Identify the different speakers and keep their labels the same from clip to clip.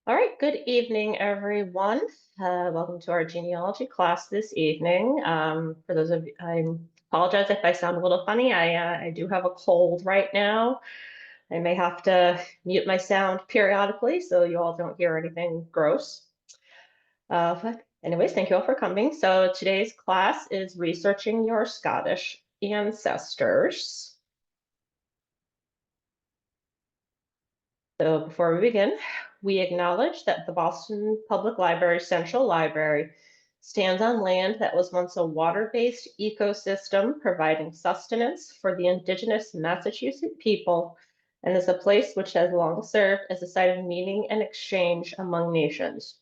Speaker 1: All right, good evening, everyone. Welcome to our genealogy class this evening. For those of you, I apologize if I sound a little funny. I do have a cold right now. I may have to mute my sound periodically so you all don't hear anything gross. But anyways, thank you all for coming. So today's class is researching your Scottish ancestors. So before we begin, we acknowledge that the Boston Public Library Central Library stands on land that was once a water-based ecosystem providing sustenance for the indigenous Massachusetts people and is a place which has long served as a site of meeting and exchange among nations.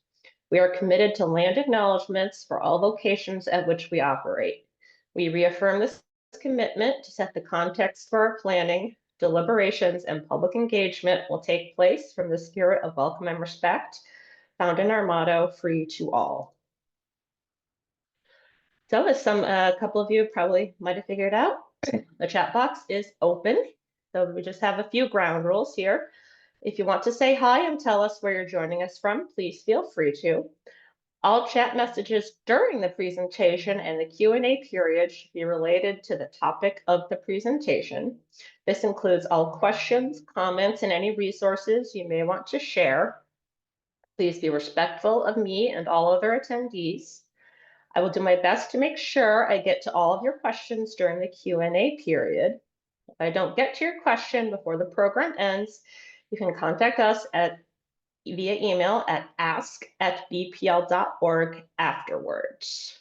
Speaker 1: We are committed to land acknowledgements for all locations at which we operate. We reaffirm this commitment to set the context for our planning, deliberations, and public engagement will take place from the spirit of welcome and respect found in our motto, free to all. So as a couple of you probably might have figured out, the chat box is open. So we just have a few ground rules here. If you want to say hi and tell us where you're joining us from, please feel free to. All chat messages during the presentation and the Q&A period should be related to the topic of the presentation. This includes all questions, comments, and any resources you may want to share. Please be respectful of me and all other attendees. I will do my best to make sure I get to all of your questions during the Q&A period. If I don't get to your question before the program ends, you can contact us via email at ask@bpl.org afterwards.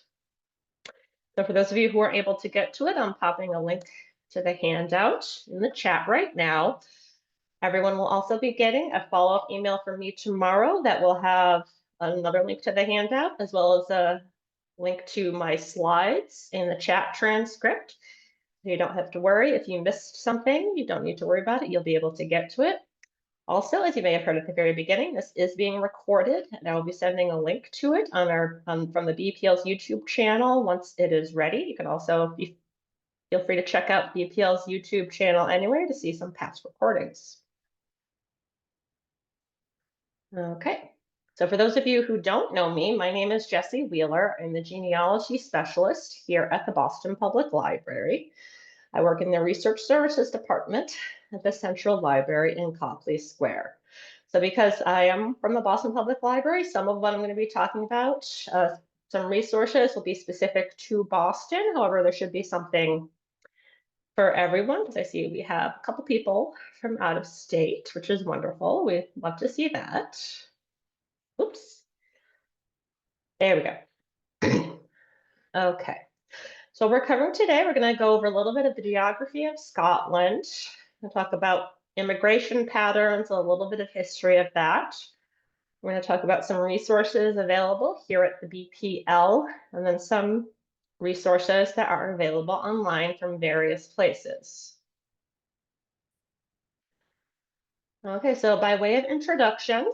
Speaker 1: So for those of you who aren't able to get to it, I'm popping a link to the handout in the chat right now. Everyone will also be getting a follow-up email from me tomorrow that will have another link to the handout, as well as a link to my slides in the chat transcript. You don't have to worry if you missed something. You don't need to worry about it. You'll be able to get to it. Also, as you may have heard at the very beginning, this is being recorded, and I will be sending a link to it from the BPL's YouTube channel once it is ready. You can also feel free to check out BPL's YouTube channel anyway to see some past recordings. Okay, so for those of you who don't know me, my name is Jessie Wheeler. I'm the genealogy specialist here at the Boston Public Library. I work in the Research Services Department at the Central Library in Copley Square. So because I am from the Boston Public Library, some of what I'm going to be talking about, some resources will be specific to Boston. However, there should be something for everyone, because I see we have a couple people from out of state, which is wonderful. We'd love to see that. Oops. There we go. Okay. So we're covering today, we're going to go over a little bit of the geography of Scotland. We'll talk about immigration patterns, a little bit of history of that. We're going to talk about some resources available here at the BPL, and then some resources that are available online from various places. Okay, so by way of introduction,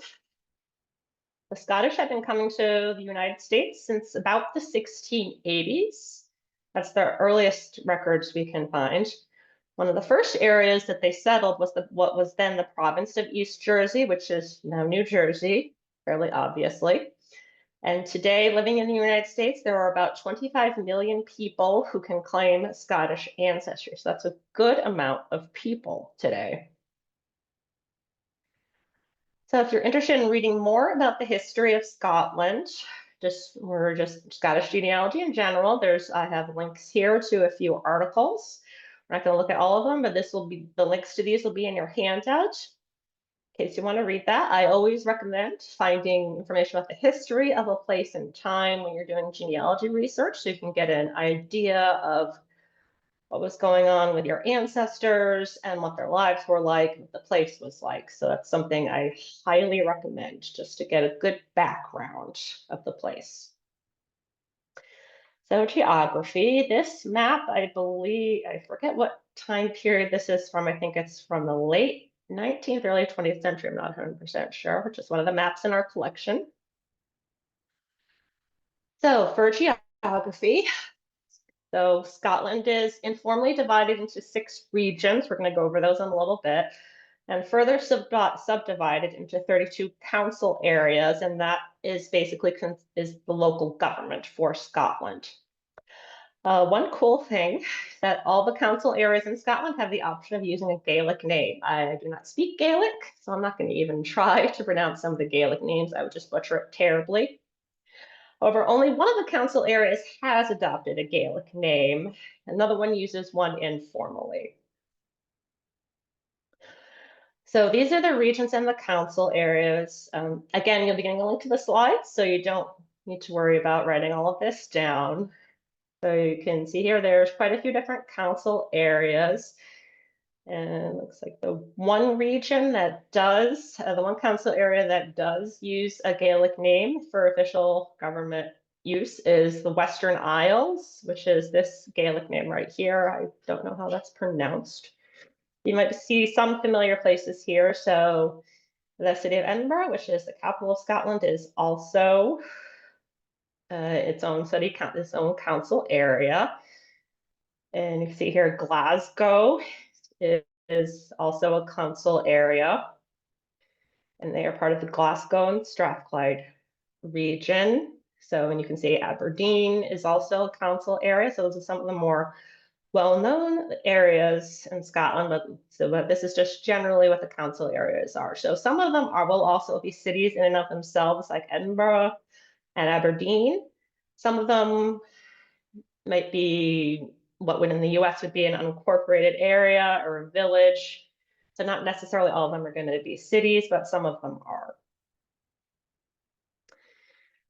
Speaker 1: the Scottish have been coming to the United States since about the 1680s. That's the earliest records we can find. One of the first areas that they settled was what was then the province of East Jersey, which is now New Jersey, fairly obviously. And today, living in the United States, there are about 25 million people who can claim Scottish ancestry. So that's a good amount of people today. So if you're interested in reading more about the history of Scotland, or just Scottish genealogy in general, I have links here to a few articles. I'm not going to look at all of them, but the links to these will be in your handout in case you want to read that. I always recommend finding information about the history of a place and time when you're doing genealogy research, so you can get an idea of what was going on with your ancestors and what their lives were like, what the place was like. So that's something I highly recommend, just to get a good background of the place. So geography, this map, I forget what time period this is from. I think it's from the late 19th, early 20th century. I'm not 100% sure, which is one of the maps in our collection. So for geography, so Scotland is informally divided into 6 regions. We're going to go over those in a little bit. and further subdivided into 32 council areas, and that is basically is the local government for Scotland. One cool thing that all the council areas in Scotland have the option of using a Gaelic name. I do not speak Gaelic, so I'm not going to even try to pronounce some of the Gaelic names. I would just butcher it terribly. However, only one of the council areas has adopted a Gaelic name. Another one uses one informally. So these are the regions and the council areas. Again, you'll be getting a link to the slides, so you don't need to worry about writing all of this down. So you can see here, there's quite a few different council areas. And it looks like the one region that does, the one council area that does use a Gaelic name for official government use is the Western Isles, which is this Gaelic name right here. I don't know how that's pronounced. You might see some familiar places here. So the city of Edinburgh, which is the capital of Scotland, is also its own its own council area. And you can see here, Glasgow is also a council area, and they are part of the Glasgow and Strathclyde region. So, and you can see Aberdeen is also a council area. So those are some of the more well-known areas in Scotland, but this is just generally what the council areas are. So some of them will also be cities in and of themselves, like Edinburgh and Aberdeen. Some of them might be what would in the US would be an unincorporated area or a village. So not necessarily all of them are going to be cities, but some of them are.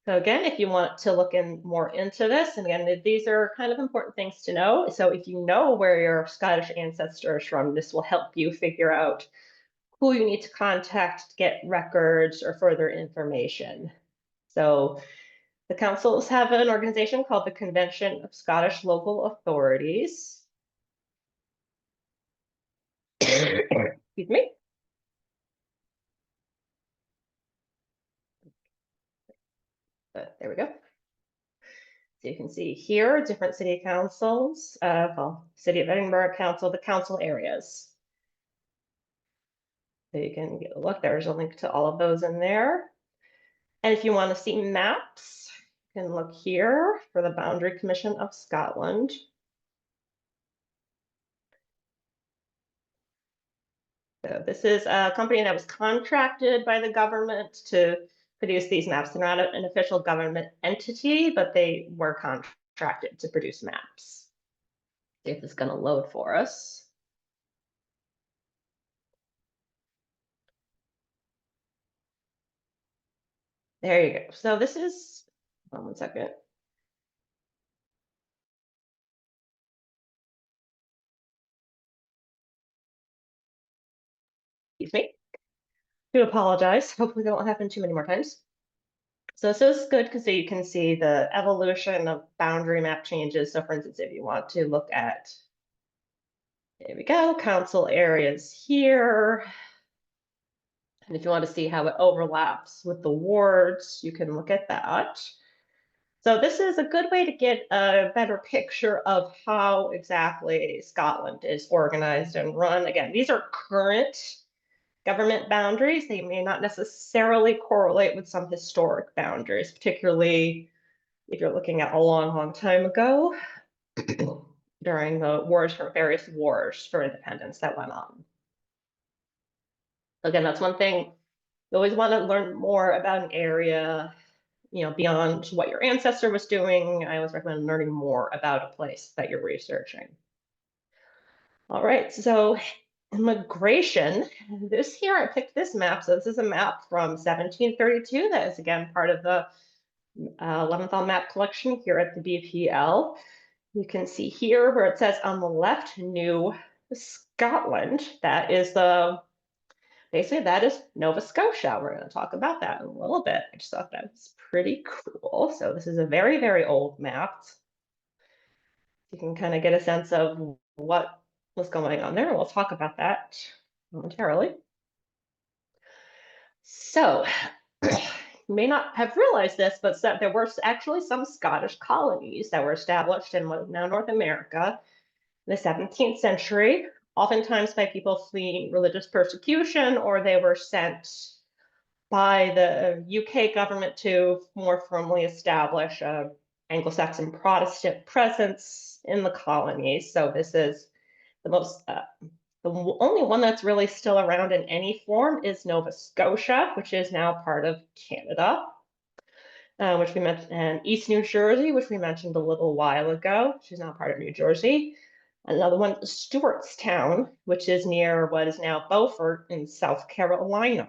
Speaker 1: So again, if you want to look more into this, and again, these are kind of important things to know. So if you know where your Scottish ancestor is from, this will help you figure out who you need to contact to get records or further information. So the councils have an organization called the Convention of Scottish Local Authorities. Excuse me. There we go. So you can see here, different city councils, well, City of Edinburgh Council, the council areas. So you can get a look, there's a link to all of those in there. And if you want to see maps, you can look here for the Boundary Commission of Scotland. So this is a company that was contracted by the government to produce these maps. They're not an official government entity, but they were contracted to produce maps. See if it's going to load for us. There you go. So this is, one second. Excuse me. I do apologize. Hopefully that won't happen too many more times. So this is good because you can see the evolution of boundary map changes. So for instance, if you want to look at, there we go, council areas here. And if you want to see how it overlaps with the wards, you can look at that. So this is a good way to get a better picture of how exactly Scotland is organized and run. Again, these are current government boundaries. They may not necessarily correlate with some historic boundaries, particularly if you're looking at a long, long time ago during the various wars for independence that went on. Again, that's one thing. You always want to learn more about an area, beyond what your ancestor was doing. I always recommend learning more about a place that you're researching. All right, so immigration. This here, I picked this map. So this is a map from 1732 that is again part of the Leventhal map collection here at the BPL. You can see here where it says on the left, New Scotland. That is basically that is Nova Scotia. We're going to talk about that in a little bit. I just thought that was pretty cool. So this is a very, very old map. You can kind of get a sense of what was going on there. We'll talk about that momentarily. So you may not have realized this, but there were actually some Scottish colonies that were established in what is now North America in the 17th century, oftentimes by people fleeing religious persecution, or they were sent by the UK government to more firmly establish a Anglo-Saxon Protestant presence in the colonies. So this is the most, the only one that's really still around in any form is Nova Scotia, which is now part of Canada, which we mentioned, and East New Jersey, which we mentioned a little while ago, which is now part of New Jersey. Another one is Stewartstown, which is near what is now Beaufort in South Carolina.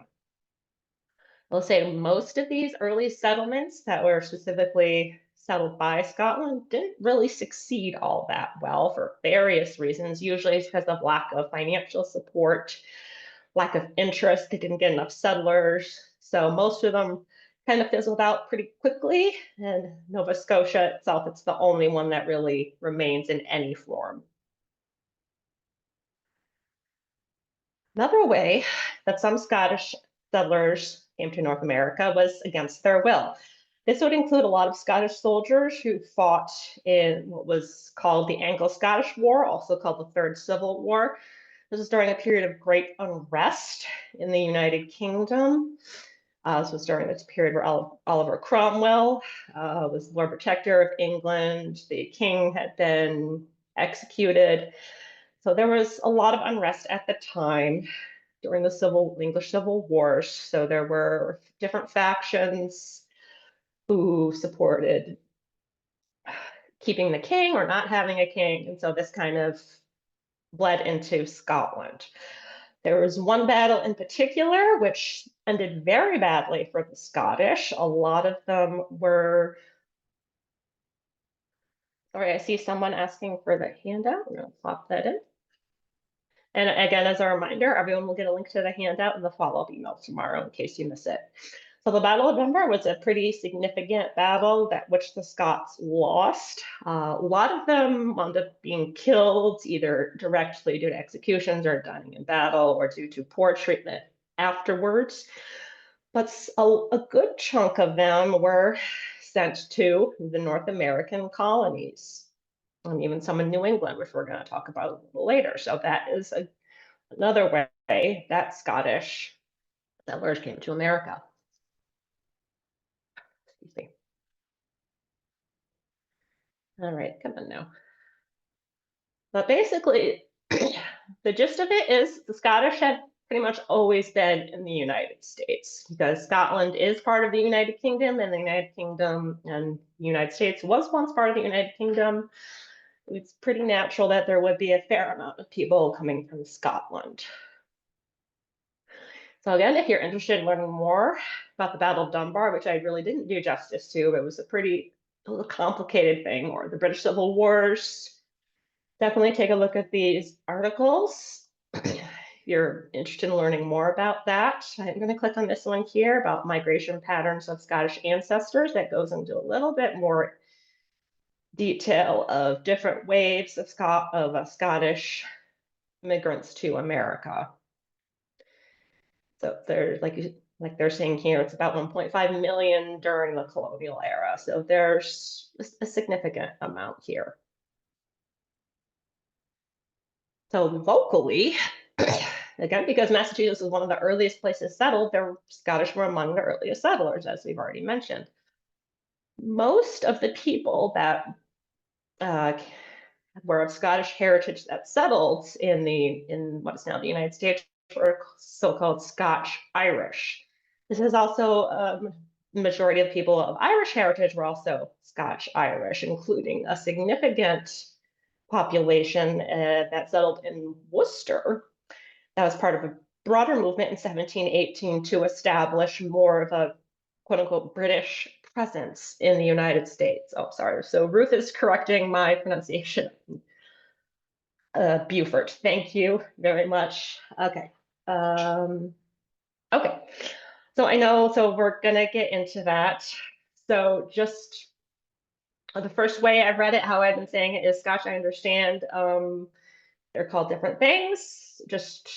Speaker 1: I'll say most of these early settlements that were specifically settled by Scotland didn't really succeed all that well for various reasons. Usually it's because of lack of financial support, lack of interest. They didn't get enough settlers. So most of them kind of fizzled out pretty quickly. And Nova Scotia itself, it's the only one that really remains in any form. Another way that some Scottish settlers came to North America was against their will. This would include a lot of Scottish soldiers who fought in what was called the Anglo-Scottish War, also called the Third Civil War. This was during a period of great unrest in the United Kingdom. This was during this period where Oliver Cromwell was Lord Protector of England. The king had been executed. So there was a lot of unrest at the time during the English Civil Wars. So there were different factions who supported keeping the king or not having a king. And so this kind of bled into Scotland. There was one battle in particular which ended very badly for the Scottish. A lot of them were, sorry, I see someone asking for the handout. I'm going to pop that in. And again, as a reminder, everyone will get a link to the handout in the follow-up email tomorrow in case you miss it. So the Battle of Dunbar was a pretty significant battle that which the Scots lost. A lot of them wound up being killed either directly due to executions or dying in battle or due to poor treatment afterwards. But a good chunk of them were sent to the North American colonies, and even some in New England, which we're going to talk about a little later. So that is another way that Scottish settlers came to America. Excuse me. All right, come on now. But basically, the gist of it is the Scottish had pretty much always been in the United States because Scotland is part of the United Kingdom, and the United Kingdom and the United States was once part of the United Kingdom. It's pretty natural that there would be a fair amount of people coming from Scotland. So again, if you're interested in learning more about the Battle of Dunbar, which I really didn't do justice to, it was a pretty complicated thing, or the British Civil Wars, definitely take a look at these articles. If you're interested in learning more about that, I'm going to click on this one here about migration patterns of Scottish ancestors. That goes into a little bit more detail of different waves of Scottish immigrants to America. So there's like they're saying here, it's about 1.5 million during the colonial era. So there's a significant amount here. So locally, again, because Massachusetts was one of the earliest places settled, the Scottish were among the earliest settlers, as we've already mentioned. Most of the people that were of Scottish heritage that settled in what is now the United States were so-called Scotch-Irish. This is also the majority of people of Irish heritage were also Scotch-Irish, including a significant population that settled in Worcester. That was part of a broader movement in 1718 to establish more of a quote-unquote British presence in the United States. Oh, sorry. So Ruth is correcting my pronunciation. Beaufort. Thank you very much. Okay. Okay. So I know, so we're gonna get into that. So just the first way I've read it, how I've been saying it is Scotch, I understand. They're called different things. Just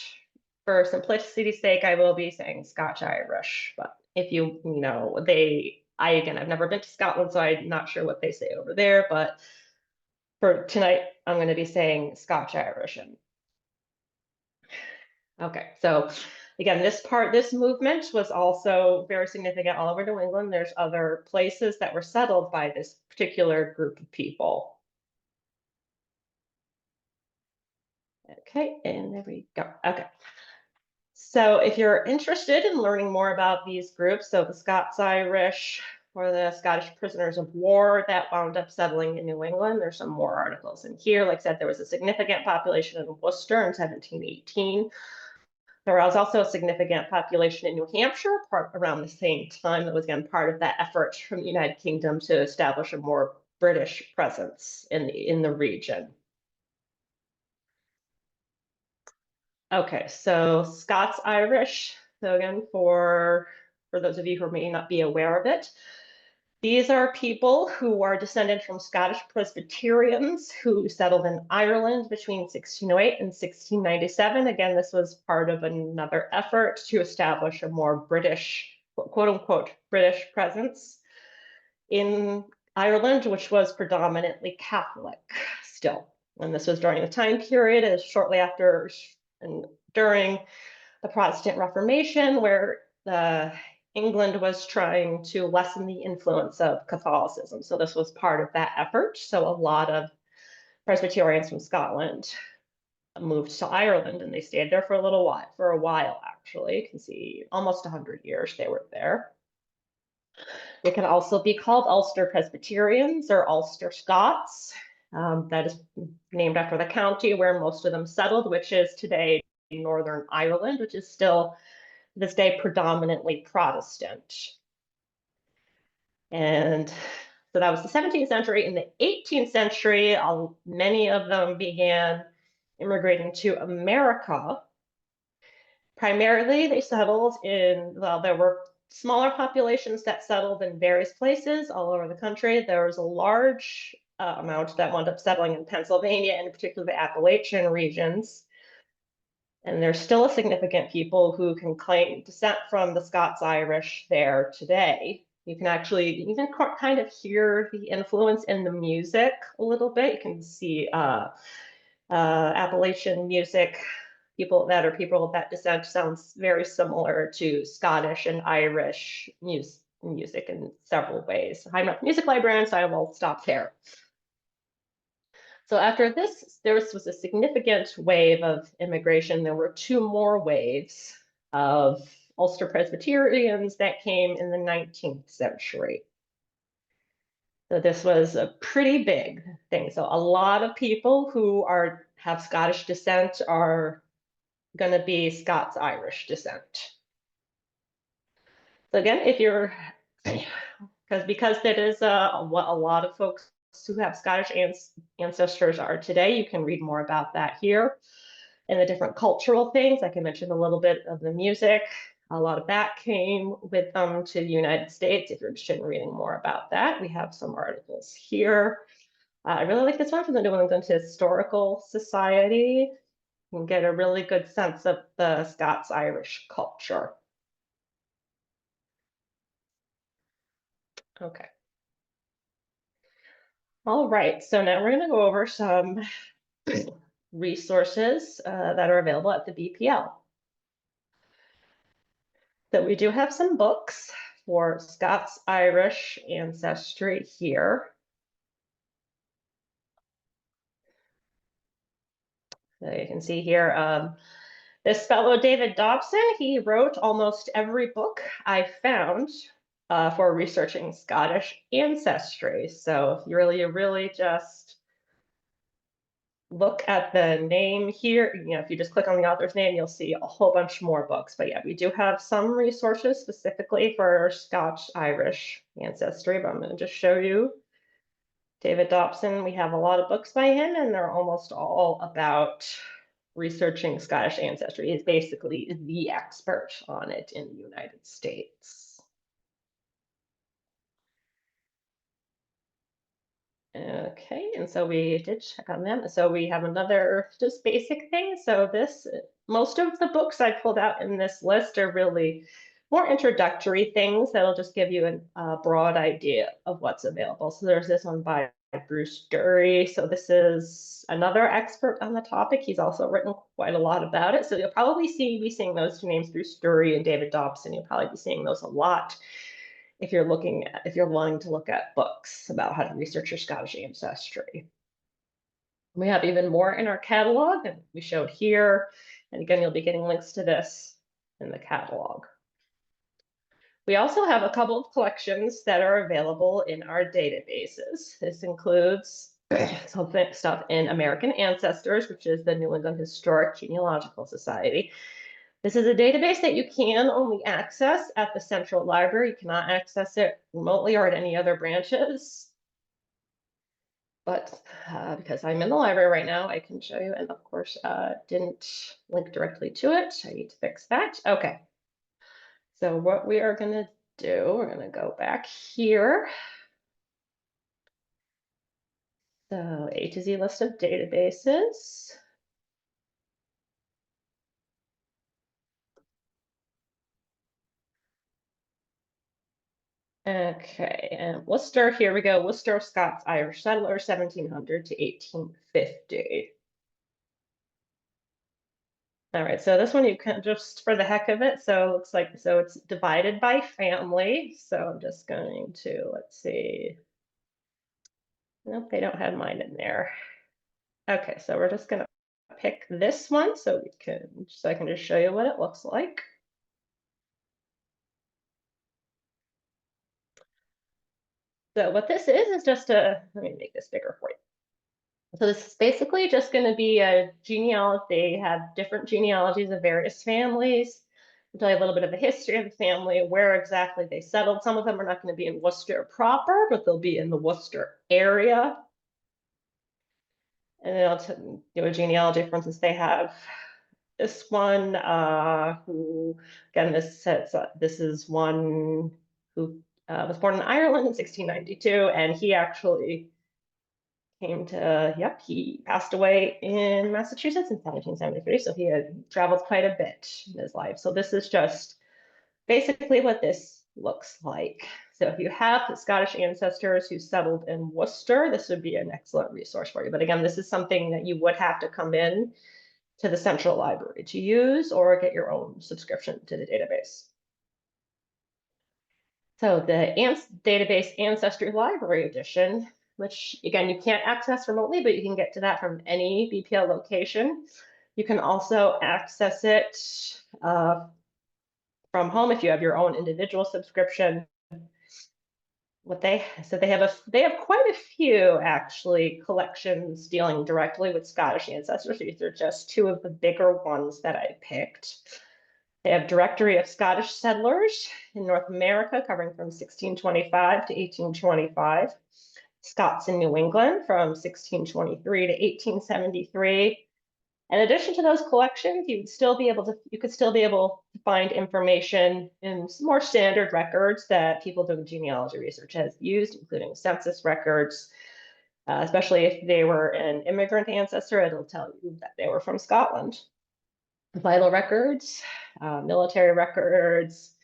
Speaker 1: for simplicity's sake, I will be saying Scotch-Irish. But if you know, again, I've never been to Scotland, so I'm not sure what they say over there. But for tonight, I'm going to be saying Scotch-Irish. And Okay, so again, this movement was also very significant all over New England. There's other places that were settled by this particular group of people. Okay, and there we go. Okay. So if you're interested in learning more about these groups, so the Scots-Irish or the Scottish prisoners of war that wound up settling in New England, there's some more articles in here. Like I said, there was a significant population in Worcester in 1718. There was also a significant population in New Hampshire around the same time that was, again, part of that effort from the United Kingdom to establish a more British presence in the region. Okay, so Scots-Irish. So again, for those of you who may not be aware of it, these are people who are descended from Scottish Presbyterians who settled in Ireland between 1608 and 1697. Again, this was part of another effort to establish a more British, quote unquote, British presence in Ireland, which was predominantly Catholic still. And this was during the time period as shortly after and during the Protestant Reformation, where England was trying to lessen the influence of Catholicism. So this was part of that effort. So a lot of Presbyterians from Scotland moved to Ireland, and they stayed there for a while actually. You can see almost 100 years they were there. They can also be called Ulster Presbyterians or Ulster Scots. That is named after the county where most of them settled, which is today Northern Ireland, which is still this day predominantly Protestant. And so that was the 17th century. In the 18th century, many of them began immigrating to America. Primarily, they settled well, there were smaller populations that settled in various places all over the country. There was a large amount that wound up settling in Pennsylvania, and in particular the Appalachian regions. And there's still a significant people who can claim descent from the Scots-Irish there today. You can actually even kind of hear the influence in the music a little bit. You can see Appalachian music, people of that descent sounds very similar to Scottish and Irish music in several ways. I'm not a music librarian, so I will stop there. So after this, there was a significant wave of immigration. There were two more waves of Ulster Presbyterians that came in the 19th century. So this was a pretty big thing. So a lot of people who have Scottish descent are going to be Scots-Irish descent. So again, if you're, because that is what a lot of folks who have Scottish ancestors are today, you can read more about that here. And the different cultural things, like I mentioned a little bit of the music, a lot of that came with them to the United States. If you're interested in reading more about that, we have some articles here. I really like this one from the New England Historical Society. You can get a really good sense of the Scots-Irish culture. Okay. All right, so now we're going to go over some resources that are available at the BPL. So we do have some books for Scots-Irish ancestry here. So you can see here, this fellow, David Dobson, he wrote almost every book I found for researching Scottish ancestry. So if you really just look at the name here, if you just click on the author's name, you'll see a whole bunch more books. But yeah, we do have some resources specifically for Scotch-Irish ancestry, but I'm going to just show you David Dobson. We have a lot of books by him, and they're almost all about researching Scottish ancestry. He's basically the expert on it in the United States. Okay, and so we did check on them. So we have another just basic thing. So most of the books I pulled out in this list are really more introductory things that'll just give you a broad idea of what's available. So there's this one by Bruce Dury. So this is another expert on the topic. He's also written quite a lot about it. So you'll probably be seeing those two names, Bruce Dury and David Dobson. You'll probably be seeing those a lot if you're wanting to look at books about how to research your Scottish ancestry. We have even more in our catalog, and we showed here. And again, you'll be getting links to this in the catalog. We also have a couple of collections that are available in our databases. This includes some stuff in American Ancestors, which is the New England Historic Genealogical Society. This is a database that you can only access at the Central Library. You cannot access it remotely or at any other branches. But because I'm in the library right now, I can show you. And of course, didn't link directly to it. I need to fix that. Okay. So what we are going to do, we're going to go back here. So A to Z list of databases. Okay, and Worcester, here we go. Worcester Scots-Irish settler, 1700 to 1850. All right, so this one you can just for the heck of it. So it looks like, so it's divided by family. So I'm just going to, let's see. Nope, they don't have mine in there. Okay, so we're just gonna pick this one so I can just show you what it looks like. So what this is just let me make this bigger for you. So this is basically just going to be a genealogy. They have different genealogies of various families. I'll tell you a little bit of the history of the family, where exactly they settled. Some of them are not going to be in Worcester proper, but they'll be in the Worcester area. And then I'll do a genealogy. For instance, they have this one who, again, this is one who was born in Ireland in 1692, and he actually came to, he passed away in Massachusetts in 1773. So he had traveled quite a bit in his life. So this is just basically what this looks like. So if you have Scottish ancestors who settled in Worcester, this would be an excellent resource for you. But again, this is something that you would have to come in to the Central Library to use or get your own subscription to the database. So the database Ancestry Library Edition, which again, you can't access remotely, but you can get to that from any BPL location. You can also access it from home if you have your own individual subscription. They have quite a few actually collections dealing directly with Scottish ancestors. These are just two of the bigger ones that I picked. They have Directory of Scottish Settlers in North America, covering from 1625 to 1825. Scots in New England from 1623 to 1873. In addition to those collections, you could still be able to find information in some more standard records that people doing genealogy research has used, including census records, especially if they were an immigrant ancestor, it'll tell you that they were from Scotland. Vital records, military records.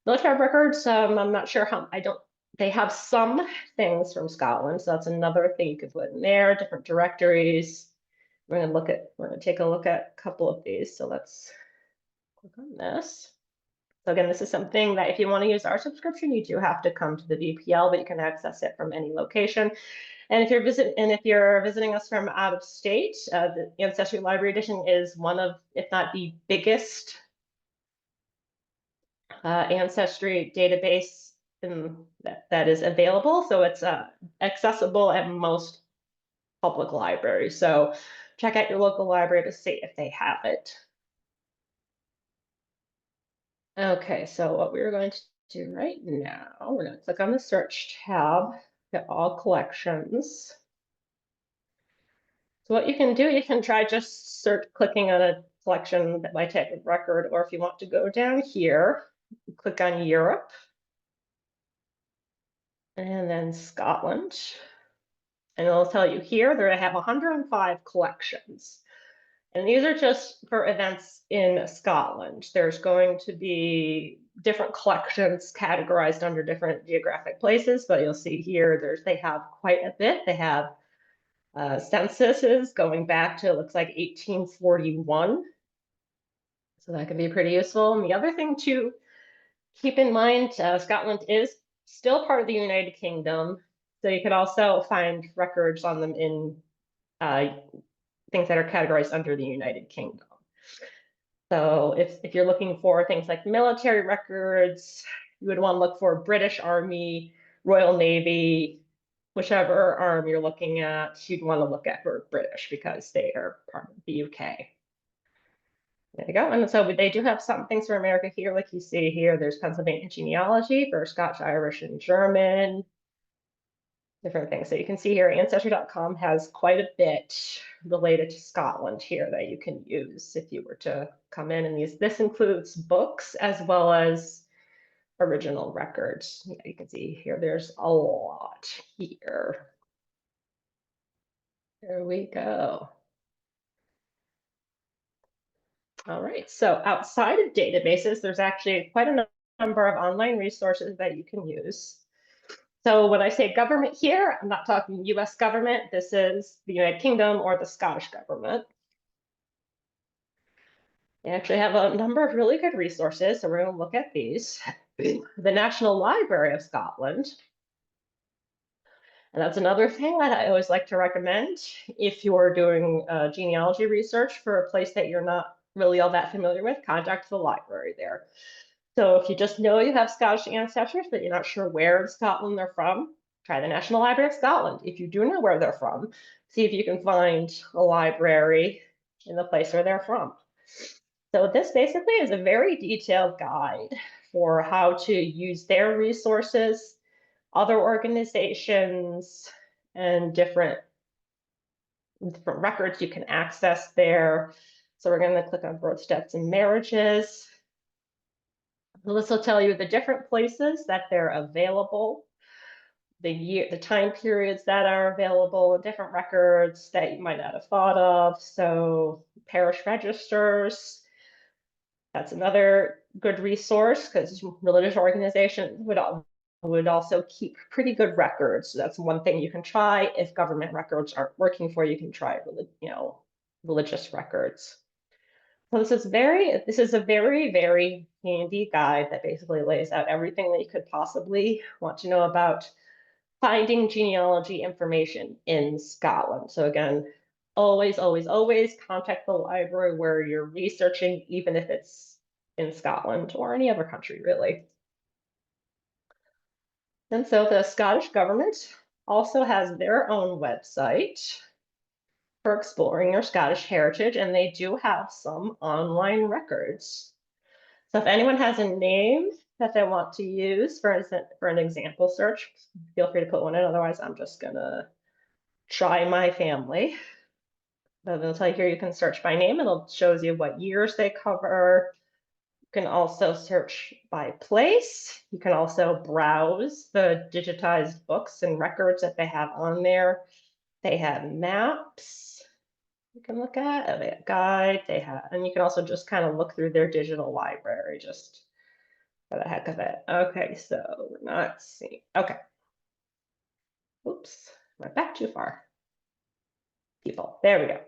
Speaker 1: Military records, I'm not sure how, they have some things from Scotland, so that's another thing you could put in there, different directories. We're gonna take a look at a couple of these. So let's click on this. So again, this is something that if you want to use our subscription, you do have to come to the VPL, but you can access it from any location. And if you're visiting us from out of state, the Ancestry Library Edition is one of, if not the biggest ancestry database that is available. So it's accessible at most public libraries. So check out your local library to see if they have it. Okay, so what we're going to do right now, we're going to click on the search tab, get all collections. So what you can do, you can try just clicking on a collection by type of record, or if you want to go down here, click on Europe, and then Scotland. And it'll tell you here, they have 105 collections. And these are just for events in Scotland. There's going to be different collections categorized under different geographic places, but you'll see here they have quite a bit. They have censuses going back to, it looks like 1841. So that can be pretty useful. And the other thing to keep in mind, Scotland is still part of the United Kingdom. So you could also find records on them in things that are categorized under the United Kingdom. So if you're looking for things like military records, you would want to look for British Army, Royal Navy, whichever arm you're looking at, you'd want to look at for British because they are part of the UK. There you go. And so they do have some things for America here, like you see here. There's Pennsylvania genealogy for Scotch-Irish and German, different things. So you can see here, Ancestry.com has quite a bit related to Scotland here that you can use if you were to come in and use. This includes books as well as original records. Yeah, you can see here, there's a lot here. There we go. All right, so outside of databases, there's actually quite a number of online resources that you can use. So when I say government here, I'm not talking US government. This is the United Kingdom or the Scottish government. They actually have a number of really good resources, so we're going to look at these. The National Library of Scotland. And that's another thing that I always like to recommend if you're doing genealogy research for a place that you're not really all that familiar with, contact the library there. So if you just know you have Scottish ancestors, but you're not sure where in Scotland they're from, try the National Library of Scotland. If you do know where they're from, see if you can find a library in the place where they're from. So this basically is a very detailed guide for how to use their resources, other organizations, and different records you can access there. So we're going to click on births, deaths, and marriages. This will tell you the different places that they're available, the time periods that are available, different records that you might not have thought of. So parish registers, that's another good resource because religious organizations would also keep pretty good records. So that's one thing you can try. If government records aren't working for you, you can try religious records. So this is a very, very handy guide that basically lays out everything that you could possibly want to know about finding genealogy information in Scotland. So again, always, always, always contact the library where you're researching, even if it's in Scotland or any other country, really. And so the Scottish government also has their own website for exploring your Scottish heritage, and they do have some online records. So if anyone has a name that they want to use for an example search, feel free to put one in. Otherwise, I'm just gonna try my family. So they'll tell you here you can search by name. It'll shows you what years they cover. You can also search by place. You can also browse the digitized books and records that they have on there. They have maps you can look at, they have guide, and you can also just kind of look through their digital library just for the heck of it. Okay, so we're not seeing, okay. Oops, went back too far. People, there we go.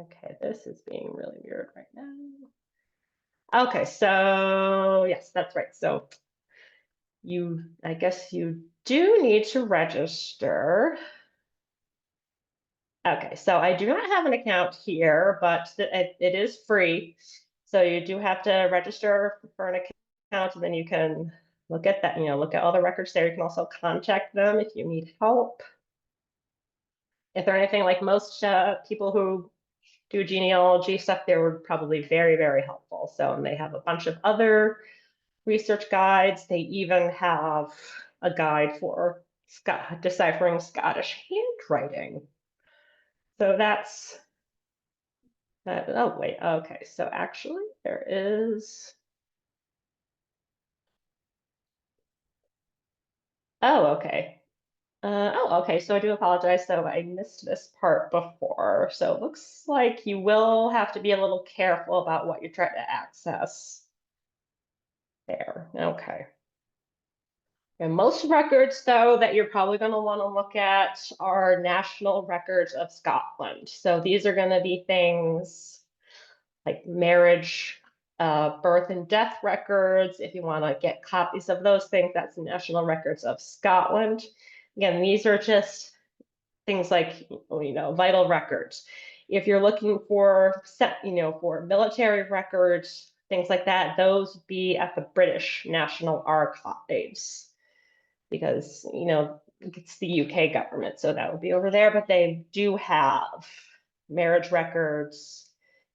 Speaker 1: Okay, this is being really weird right now. Okay, so yes, that's right. So I guess you do need to register. Okay, so I do not have an account here, but it is free. So you do have to register for an account, and then you can look at that, look at all the records there. You can also contact them if you need help. If they're anything like most people who do genealogy stuff, they were probably very, very helpful. So and they have a bunch of other research guides. They even have a guide for deciphering Scottish handwriting. So that's oh wait, okay. So actually there is, oh, okay. Oh, okay. So I do apologize. So I missed this part before. So it looks like you will have to be a little careful about what you try to access there. Okay. And most records, though, that you're probably going to want to look at are national records of Scotland. So these are going to be things like marriage, birth and death records. If you want to get copies of those things, that's the National Records of Scotland. Again, these are just things like, vital records. If you're looking for for military records, things like that, those be at the British National Archives because, it's the UK government, so that would be over there, but they do have marriage records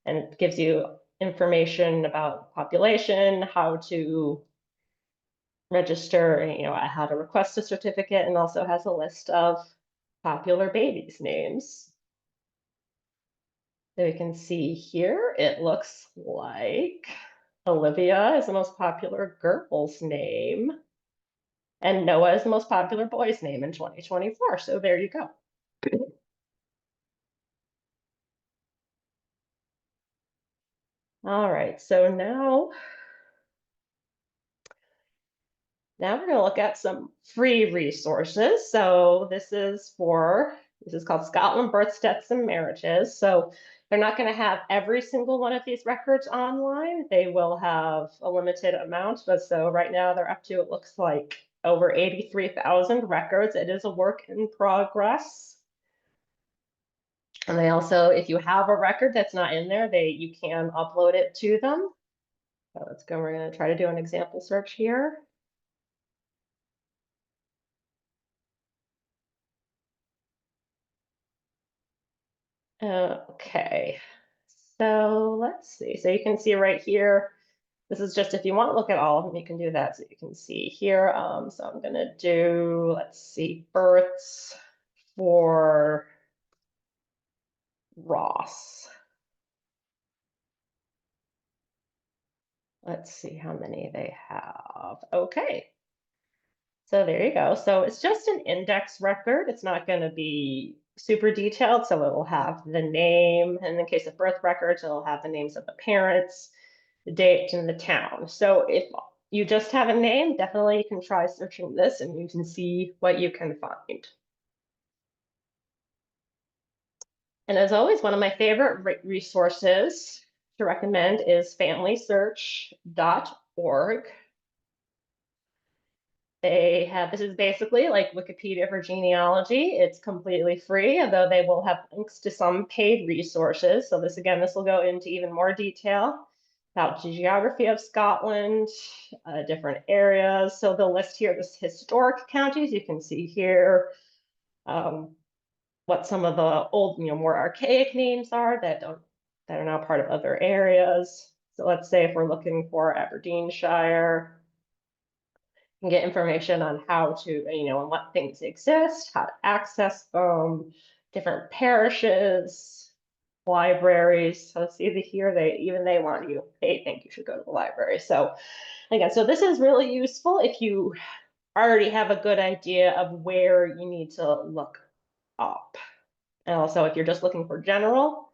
Speaker 1: and it gives you information about population, how to register, how to request a certificate, and also has a list of popular babies' names. So you can see here, it looks like Olivia is the most popular girl's name, and Noah is the most popular boy's name in 2024. So there you go. All right, so now we're going to look at some free resources. So this is called Scotland Births, Deaths, and Marriages. So they're not going to have every single one of these records online. They will have a limited amount, but so right now they're up to, it looks like, over 83,000 records. It is a work in progress. And they also, if you have a record that's not in there, you can upload it to them. So let's go, we're going to try to do an example search here. Okay, so let's see. So you can see right here, this is just if you want to look at all of them, you can do that. So you can see here. So I'm going to do, let's see, births for Ross. Let's see how many they have. Okay. So there you go. So it's just an index record. It's not going to be super detailed. So it will have the name. And in the case of birth records, it'll have the names of the parents, the date, and the town. So if you just have a name, definitely you can try searching this and you can see what you can find. And as always, one of my favorite resources to recommend is familysearch.org. This is basically like Wikipedia for genealogy. It's completely free, although they will have links to some paid resources. So this will go into even more detail about the geography of Scotland, different areas. So they'll list here the historic counties. You can see here what some of the old, more archaic names are that are now part of other areas. So let's say if we're looking for Aberdeenshire, can get information on how to, and what things exist, how to access them, different parishes, libraries. So see here, they want you, they think you should go to the library. So again, so this is really useful if you already have a good idea of where you need to look up. And also if you're just looking for general,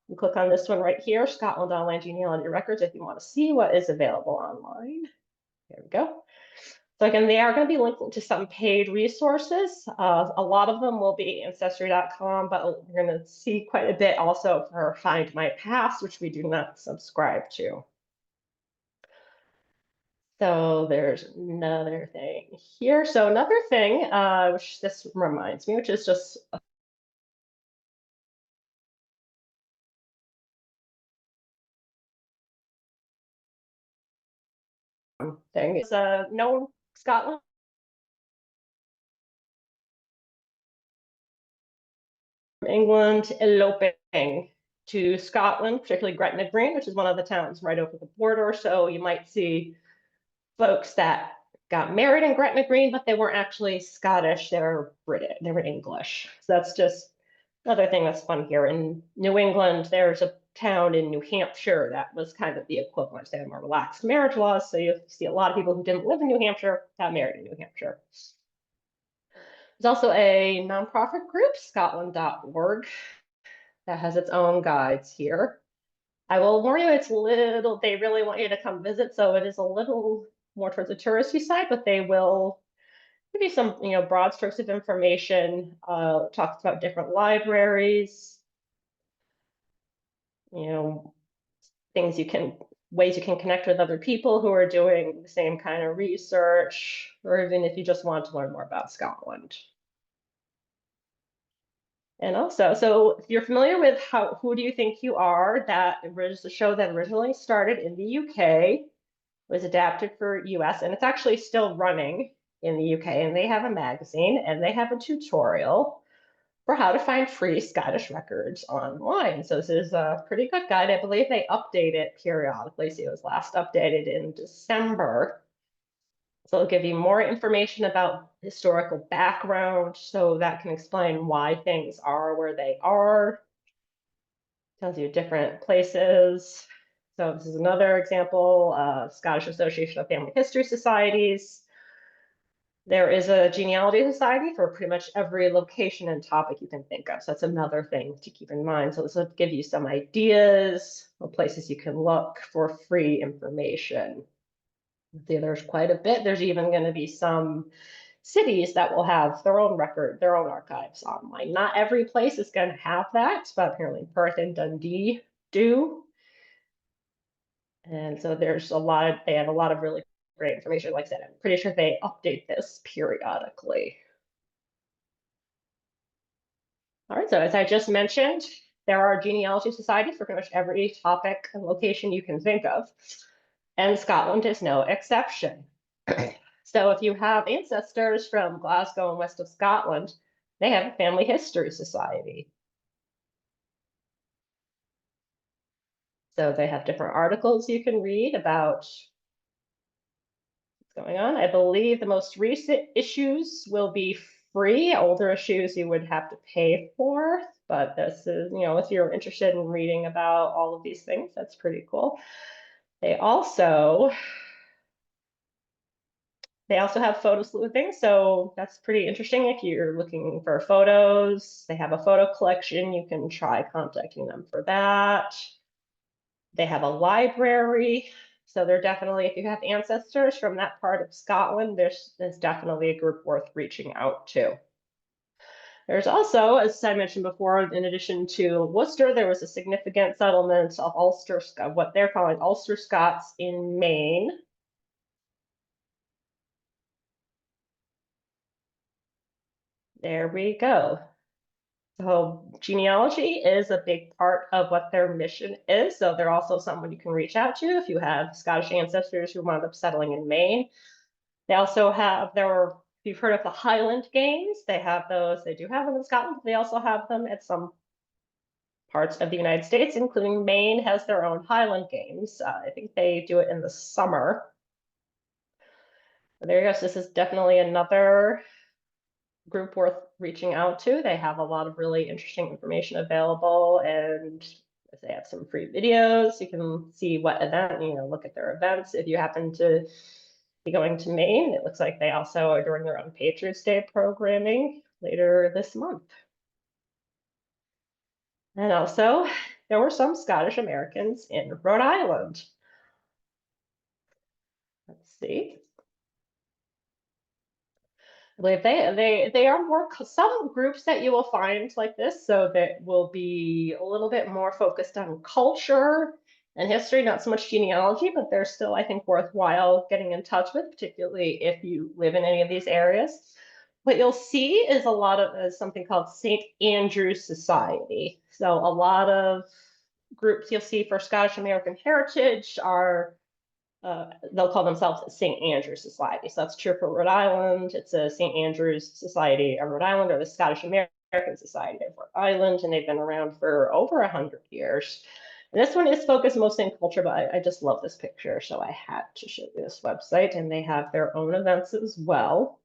Speaker 1: you click on this one right here, Scotland Online Genealogy Records, if you want to see what is available online. There we go. So again, they are going to be linking to some paid resources. A lot of them will be Ancestry.com, but we're going to see quite a bit also for Find My Past, which we do not subscribe to. So there's another thing here. So another thing, which this reminds me, which is just a thing, is known Scotland, England, eloping to Scotland, particularly Gretna Green, which is one of the towns right over the border. So you might see folks that got married in Gretna Green, but they weren't actually Scottish, they were British, they were English. So that's just another thing that's fun here. In New England, there's a town in New Hampshire that was kind of the equivalent. They had more relaxed marriage laws, so you see a lot of people who didn't live in New Hampshire got married in New Hampshire. There's also a nonprofit group, Scotland.org, that has its own guides here. I will warn you, it's little, they really want you to come visit, so it is a little more towards the touristy side, but they will give you some, broad strokes of information, talks about different libraries, you know, things ways you can connect with other people who are doing the same kind of research, or even if you just want to learn more about Scotland. And also, so if you're familiar with Who Do You Think You Are, that was a show that originally started in the UK, was adapted for US, and it's actually still running in the UK, and they have a magazine and they have a tutorial for how to find free Scottish records online. So this is a pretty good guide. I believe they update it periodically. So it was last updated in December. So it'll give you more information about historical background, so that can explain why things are where they are. Tells you different places. So this is another example of Scottish Association of Family History Societies. There is a genealogy society for pretty much every location and topic you can think of. So that's another thing to keep in mind. So this will give you some ideas of places you can look for free information. See, there's quite a bit. There's even going to be some cities that will have their own record, their own archives online. Not every place is going to have that, but apparently Perth and Dundee do. And so there's they have a lot of really great information. Like I said, I'm pretty sure they update this periodically. All right, so as I just mentioned, there are genealogy societies for pretty much every topic and location you can think of, and Scotland is no exception. So if you have ancestors from Glasgow and west of Scotland, they have a family history society. So they have different articles you can read about what's going on. I believe the most recent issues will be free. Older issues you would have to pay for, but this is, if you're interested in reading about all of these things, that's pretty cool. They also have photo sleuthing, so that's pretty interesting if you're looking for photos. They have a photo collection. You can try contacting them for that. They have a library. So they're definitely, if you have ancestors from that part of Scotland, there's definitely a group worth reaching out to. There's also, as I mentioned before, in addition to Worcester, there was a significant settlement of Ulster, what they're calling Ulster Scots in Maine. There we go. So genealogy is a big part of what their mission is. So they're also someone you can reach out to if you have Scottish ancestors who wound up settling in Maine. They also have, if you've heard of the Highland Games, they have those. They do have them in Scotland. They also have them at some parts of the United States, including Maine has their own Highland Games. I think they do it in the summer. But there you go. So this is definitely another group worth reaching out to. They have a lot of really interesting information available, and they have some free videos. You can see what event, look at their events. If you happen to be going to Maine, it looks like they also are doing their own Patriots Day programming later this month. And also, there were some Scottish Americans in Rhode Island. Let's see. I believe they are more, some groups that you will find like this, so that will be a little bit more focused on culture and history, not so much genealogy, but they're still, I think, worthwhile getting in touch with, particularly if you live in any of these areas. What you'll see is a lot of something called St. Andrew's Society. So a lot of groups you'll see for Scottish American heritage are they'll call themselves St. Andrew's Society. So that's true for Rhode Island. It's a St. Andrew's Society of Rhode Island, or the Scottish American Society of Rhode Island, and they've been around for over 100 years. And this one is focused mostly in culture, but I just love this picture, so I had to show you this website, and they have their own events as well.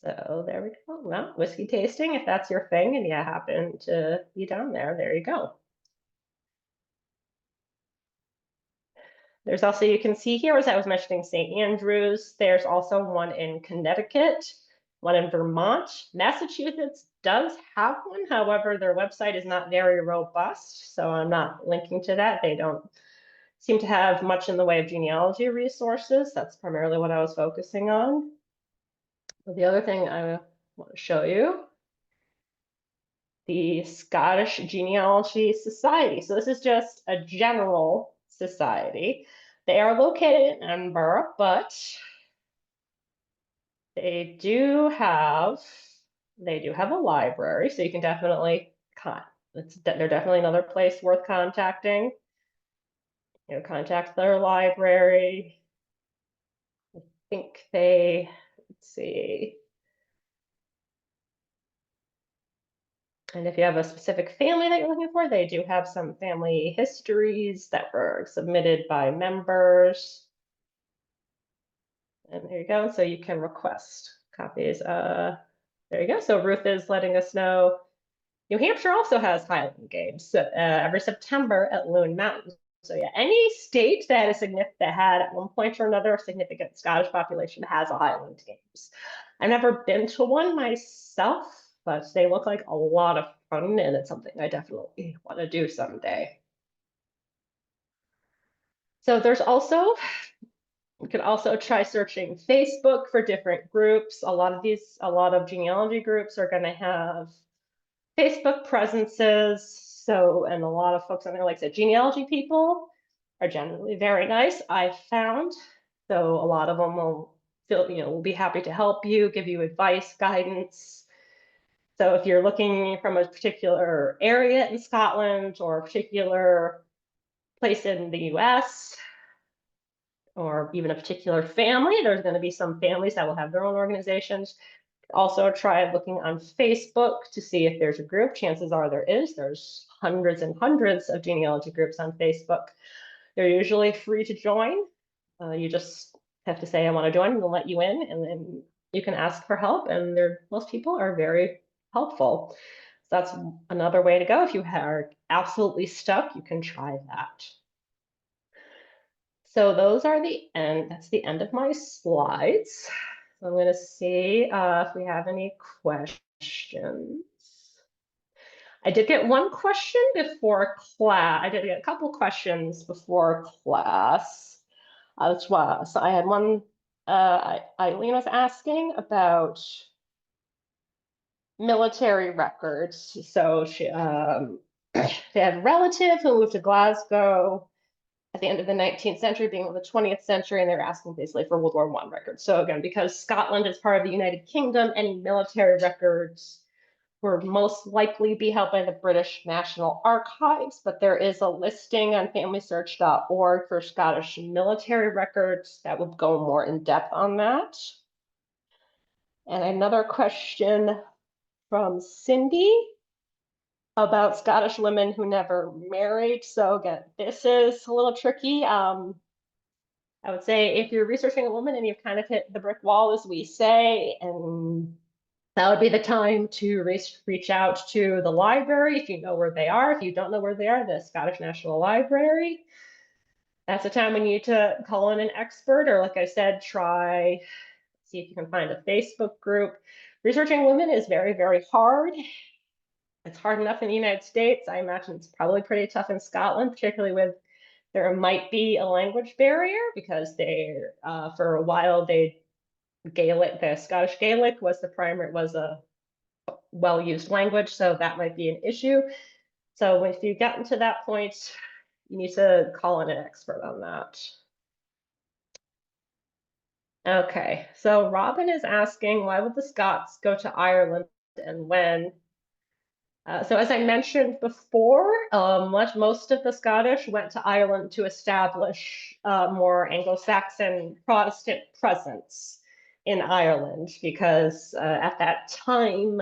Speaker 1: So there we go. Well, whiskey tasting, if that's your thing and you happen to be down there, there you go. There's also, you can see here, as I was mentioning, St. Andrews. There's also one in Connecticut, one in Vermont. Massachusetts does have one. However, their website is not very robust, so I'm not linking to that. They don't seem to have much in the way of genealogy resources. That's primarily what I was focusing on. The other thing I want to show you, the Scottish Genealogy Society. So this is just a general society. They are located in Edinburgh, but they do have a library, so you can definitely they're definitely another place worth contacting. You know, contact their library. I think let's see. And if you have a specific family that you're looking for, they do have some family histories that were submitted by members. And there you go. So you can request copies. There you go. So Ruth is letting us know New Hampshire also has Highland Games every September at Loon Mountain. So yeah, any state that is that had at one point or another a significant Scottish population has a Highland Games. I've never been to one myself, but they look like a lot of fun, and it's something I definitely want to do someday. So there's also, you can also try searching Facebook for different groups. A lot of genealogy groups are going to have Facebook presences. So, and a lot of folks on there, like I said, genealogy people are generally very nice, I've found. So a lot of them will be happy to help you, give you advice, guidance. So if you're looking from a particular area in Scotland or a particular place in the US, or even a particular family, there's going to be some families that will have their own organizations. Also try looking on Facebook to see if there's a group. Chances are there is. There's hundreds and hundreds of genealogy groups on Facebook. They're usually free to join. You just have to say, I want to join, and they'll let you in, and then you can ask for help, and most people are very helpful. So that's another way to go. If you are absolutely stuck, you can try that. So those are that's the end of my slides. So I'm going to see if we have any questions. I did get one question before class. I did get a couple questions before class. So I had one, Eileen was asking about military records. So they had a relative who moved to Glasgow at the end of the 19th century, being of the 20th century, and they're asking basically for World War I records. So again, because Scotland is part of the United Kingdom, any military records would most likely be held by the British National Archives, but there is a listing on familysearch.org for Scottish military records that would go more in depth on that. And another question from Cindy about Scottish women who never married. So again, this is a little tricky. I would say if you're researching a woman and you've kind of hit the brick wall, as we say, and that would be the time to reach out to the library if you know where they are. If you don't know where they are, the Scottish National Library. That's the time when you need to call in an expert, or like I said, see if you can find a Facebook group. Researching women is very, very hard. It's hard enough in the United States. I imagine it's probably pretty tough in Scotland, particularly with there might be a language barrier because for a while the Scottish Gaelic was a well-used language, so that might be an issue. So if you get into that point, you need to call in an expert on that. Okay, so Robin is asking, why would the Scots go to Ireland and when? So as I mentioned before, most of the Scottish went to Ireland to establish more Anglo-Saxon Protestant presence in Ireland because at that time,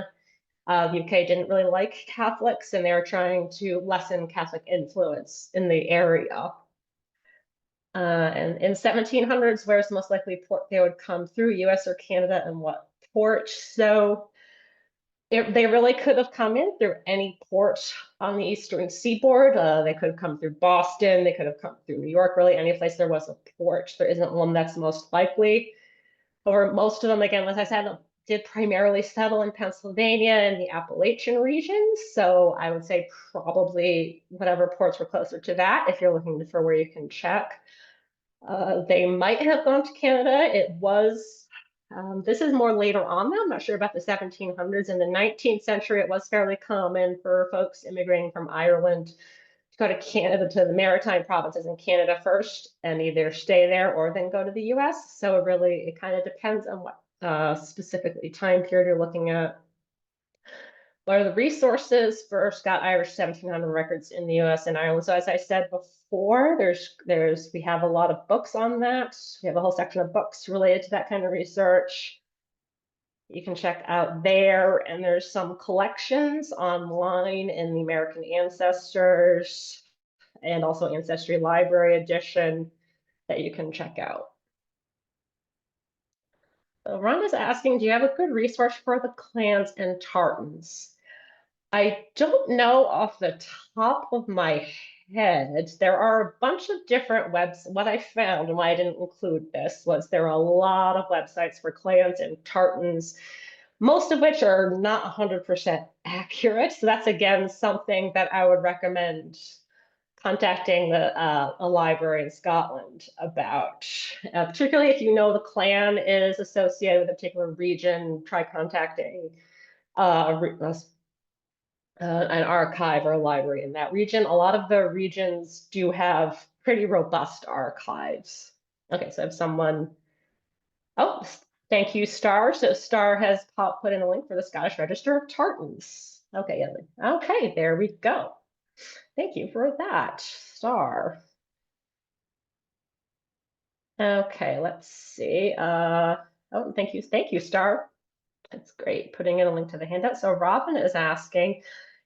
Speaker 1: the UK didn't really like Catholics and they were trying to lessen Catholic influence in the area. And in 1700s, where's most likely port they would come through, US or Canada, and what port? So They really could have come in through any port on the eastern seaboard. They could have come through Boston. They could have come through New York, really any place there was a port. There isn't one that's most likely. Or most of them, again, as I said, did primarily settle in Pennsylvania and the Appalachian regions. So I would say probably whatever ports were closer to that, if you're looking for where you can check. They might have gone to Canada. It was, this is more later on though. I'm not sure about the 1700s. In the 19th century, it was fairly common for folks immigrating from Ireland to go to Canada, to the maritime provinces in Canada first, and either stay there or then go to the US. So it kind of depends on what specifically time period you're looking at. What are the resources for Scotch-Irish 1700 records in the US and Ireland? So as I said before, we have a lot of books on that. We have a whole section of books related to that kind of research. You can check out there, and there's some collections online in the American Ancestors and also Ancestry Library edition that you can check out. So Ron is asking, do you have a good resource for the clans and tartans? I don't know off the top of my head. There are a bunch of different webs. What I found and why I didn't include this was there are a lot of websites for clans and tartans, most of which are not 100% accurate. So that's again something that I would recommend contacting a library in Scotland about. Particularly if you know the clan is associated with a particular region, try contacting an archive or a library in that region. A lot of the regions do have pretty robust archives. Okay, so if someone, oh, thank you, Star. So Star has put in a link for the Scottish Register of Tartans. Okay, okay, there we go. Thank you for that, Star. Okay, let's see. Oh, thank you, Star. That's great. Putting in a link to the handout. So Robin is asking,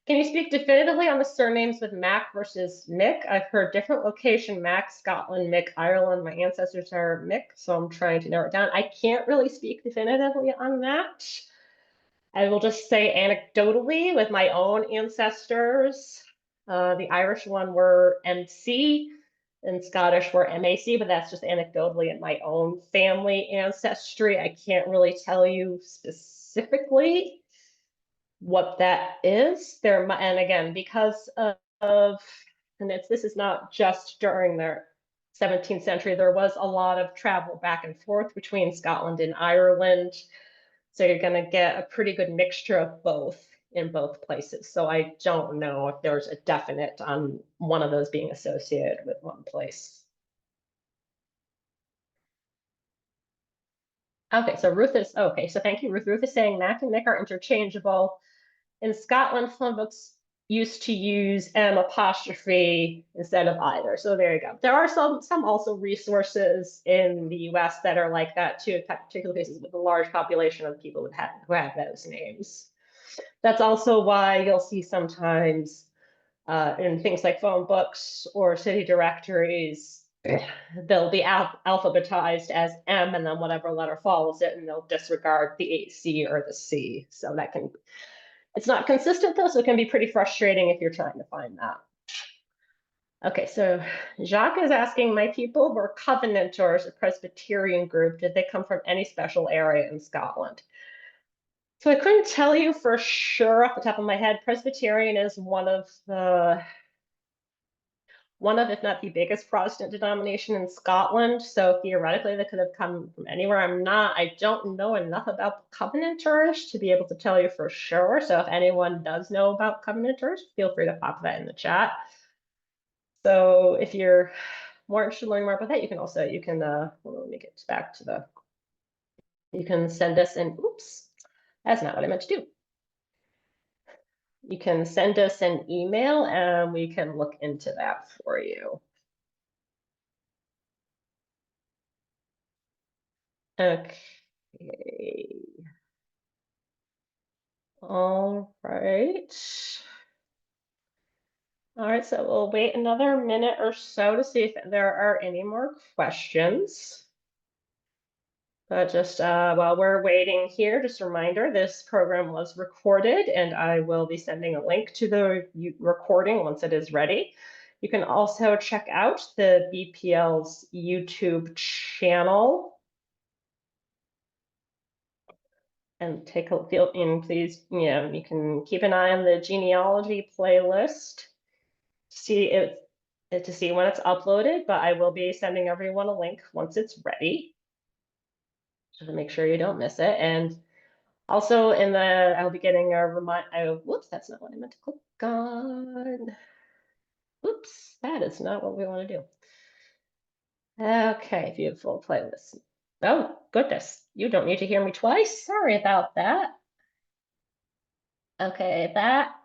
Speaker 1: can you speak definitively on the surnames with Mac versus Mick? I've heard different location, Mac, Scotland, Mick, Ireland. My ancestors are Mick, so I'm trying to narrow it down. I can't really speak definitively on that. I will just say anecdotally with my own ancestors, the Irish one were MC and Scottish were MAC, but that's just anecdotally in my own family ancestry. I can't really tell you specifically what that is. And again, because of and this is not just during the 17th century, there was a lot of travel back and forth between Scotland and Ireland. So you're going to get a pretty good mixture of both in both places. So I don't know if there's a definite on one of those being associated with one place. Okay, so so thank you, Ruth. Ruth is saying Mac and Mick are interchangeable. In Scotland, phone books used to use M apostrophe instead of either. So there you go. There are some also resources in the US that are like that too, particular cases with a large population of people who have those names. That's also why you'll see sometimes in things like phone books or city directories, they'll be alphabetized as M and then whatever letter follows it, and they'll disregard the C or the C. So that can, it's not consistent though, so it can be pretty frustrating if you're trying to find that. Okay, so Jacques is asking, my people were Covenanters, a Presbyterian group. Did they come from any special area in Scotland? So I couldn't tell you for sure off the top of my head. Presbyterian is one of, if not the biggest Protestant denomination in Scotland. So theoretically, they could have come from anywhere. I don't know enough about Covenanters to be able to tell you for sure. So if anyone does know about Covenanters, feel free to pop that in the chat. So if you're more interested in learning more about that, you can let me get back to you can send us an, oops, that's not what I meant to do. You can send us an email and we can look into that for you. Okay. All right. All right, so we'll wait another minute or so to see if there are any more questions. But just while we're waiting here, just a reminder, this program was recorded and I will be sending a link to the recording once it is ready. You can also check out the BPL's YouTube channel and take a feel in, please, you can keep an eye on the genealogy playlist, see it to see when it's uploaded, but I will be sending everyone a link once it's ready, so to make sure you don't miss it. And also I'll be getting a whoops, that's not what I meant to click on. Whoops, that is not what we want to do. Okay, beautiful playlist. Oh, goodness, you don't need to hear me twice. Sorry about that. Okay,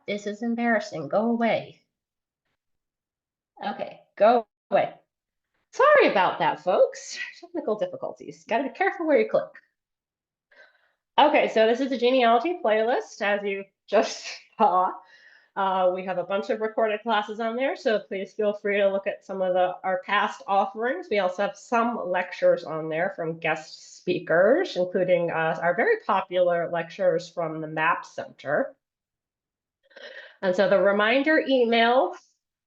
Speaker 1: this is embarrassing. Go away. Okay, go away. Sorry about that, folks. Technical difficulties. Gotta be careful where you click. Okay, so this is the genealogy playlist, as you just saw. We have a bunch of recorded classes on there, so please feel free to look at some of our past offerings. We also have some lectures on there from guest speakers, including our very popular lectures from the MAP Center. And so the reminder email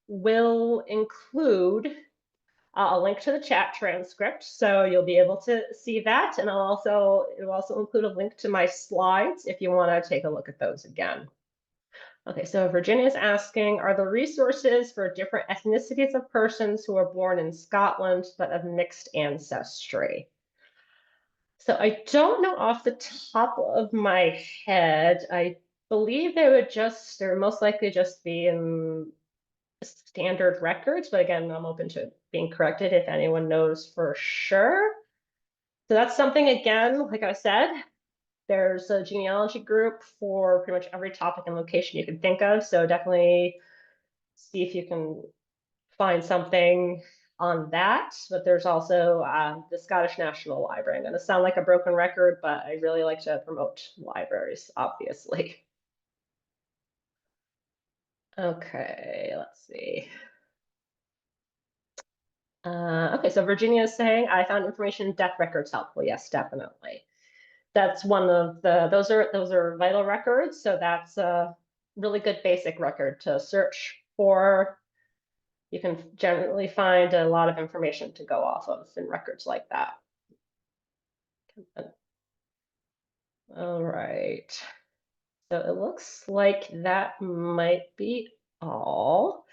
Speaker 1: will include a link to the chat transcript, so you'll be able to see that. And it will also include a link to my slides if you want to take a look at those again. Okay, so Virginia's asking, are the resources for different ethnicities of persons who are born in Scotland but of mixed ancestry? So I don't know off the top of my head. I believe they're most likely just be in standard records, but again, I'm open to being corrected if anyone knows for sure. So that's something, again, like I said, there's a genealogy group for pretty much every topic and location you can think of. So definitely see if you can find something on that. But there's also the Scottish National Library. I'm going to sound like a broken record, but I really like to promote libraries, obviously. Okay, let's see. Okay, so Virginia is saying, I found information in death records helpful. Yes, definitely. That's one of those are vital records. So that's a really good basic record to search for. You can generally find a lot of information to go off of in records like that. All right. So it looks like that might be all.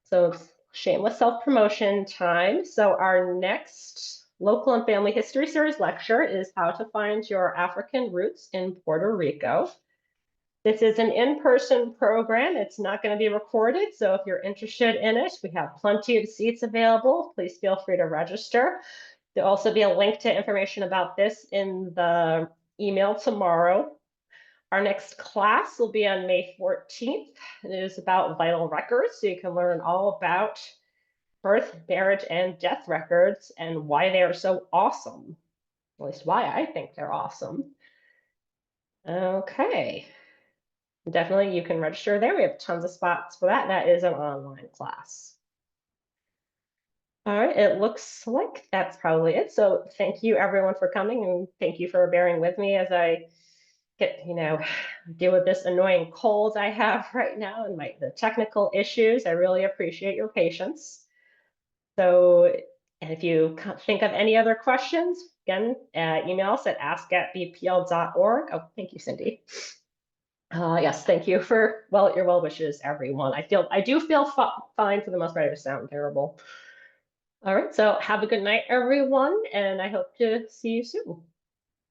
Speaker 1: So shameless self-promotion time. So our next local and family history series lecture is how to find your African roots in Puerto Rico. This is an in-person program. It's not going to be recorded. So if you're interested in it, we have plenty of seats available. Please feel free to register. There'll also be a link to information about this in the email tomorrow. Our next class will be on May 14th. It is about vital records, so you can learn all about birth, marriage, and death records and why they are so awesome. At least why I think they're awesome. Okay. Definitely, you can register there. We have tons of spots for that. That is an online class. All right, it looks like that's probably it. So thank you everyone for coming, and thank you for bearing with me as I get, deal with this annoying cold I have right now and the technical issues. I really appreciate your patience. So, and if you think of any other questions, again, email us at ask@bpl.org. Oh, thank you, Cindy. Yes, thank you for your well wishes, everyone. I do feel fine for the most part. I just sound terrible. All right, so have a good night, everyone, and I hope to see you soon.